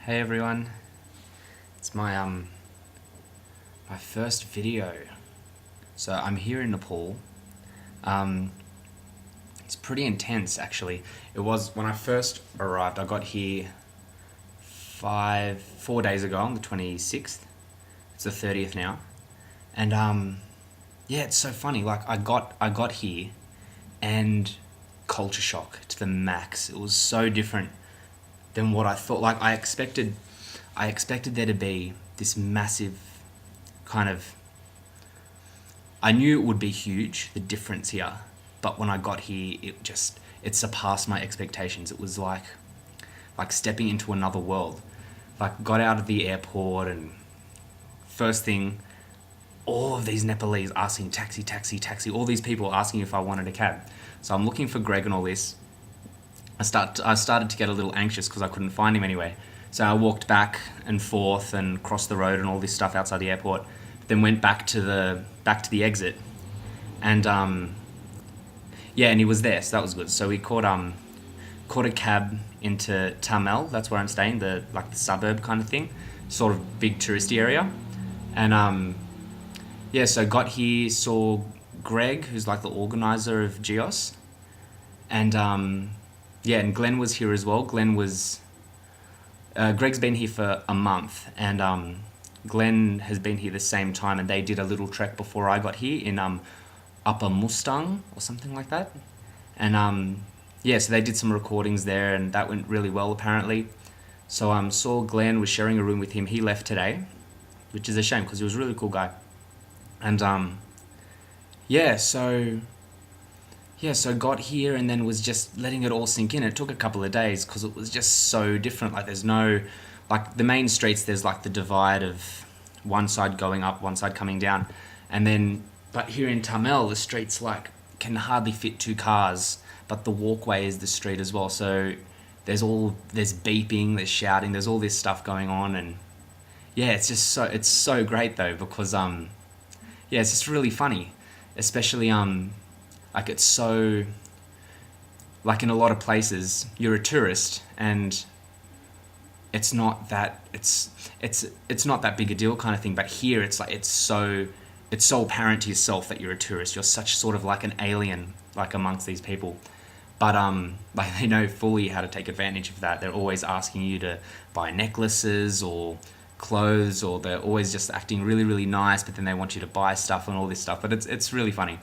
Hey everyone, it's my first video. So I'm here in Nepal. Um, it's pretty intense actually. It was when I first arrived. I got here 4 days ago on the 26th. It's the 30th now, and yeah, it's so funny. Like I got here, and culture shock to the max. It was so different than what I thought. Like I expected there to be this massive kind of. I knew it would be huge, the difference here, but when I got here, it surpassed my expectations. It was like stepping into another world. Like got out of the airport and first thing, all of these Nepalese asking taxi, taxi, taxi. All these people asking if I wanted a cab. So I'm looking for Greg and all this. I started to get a little anxious because I couldn't find him anyway. So I walked back and forth and crossed the road and all this stuff outside the airport. Then went back to the exit, and yeah, and he was there, so that was good. So we caught a cab into Tamil. That's where I'm staying, the suburb kind of thing, sort of big touristy area, and yeah. So got here, saw Greg, who's like the organizer of Geos, and yeah, and Glenn was here as well. Greg's been here for a month, and Glenn has been here the same time, and they did a little trek before I got here in Upper Mustang or something like that. And yeah, so they did some recordings there, and that went really well apparently. So saw Glenn, was sharing a room with him. He left today, which is a shame because he was a really cool guy. And yeah, so got here and then was just letting it all sink in. It took a couple of days because it was just so different. Like there's no, like the main streets, there's like the divide of one side going up, one side coming down. And then, but here in Tamil, the streets like can hardly fit two cars, but the walkway is the street as well. So there's beeping, there's shouting, there's all this stuff going on. And yeah, it's so great though, because yeah, it's just really funny, especially like it's so, like in a lot of places you're a tourist and it's not that it's not that big a deal kind of thing, but here it's like it's so apparent to yourself that you're a tourist. You're such sort of like an alien, like amongst these people. But like they know fully how to take advantage of that. They're always asking you to buy necklaces or clothes, or they're always just acting really really nice, but then they want you to buy stuff and all this stuff. But it's really funny.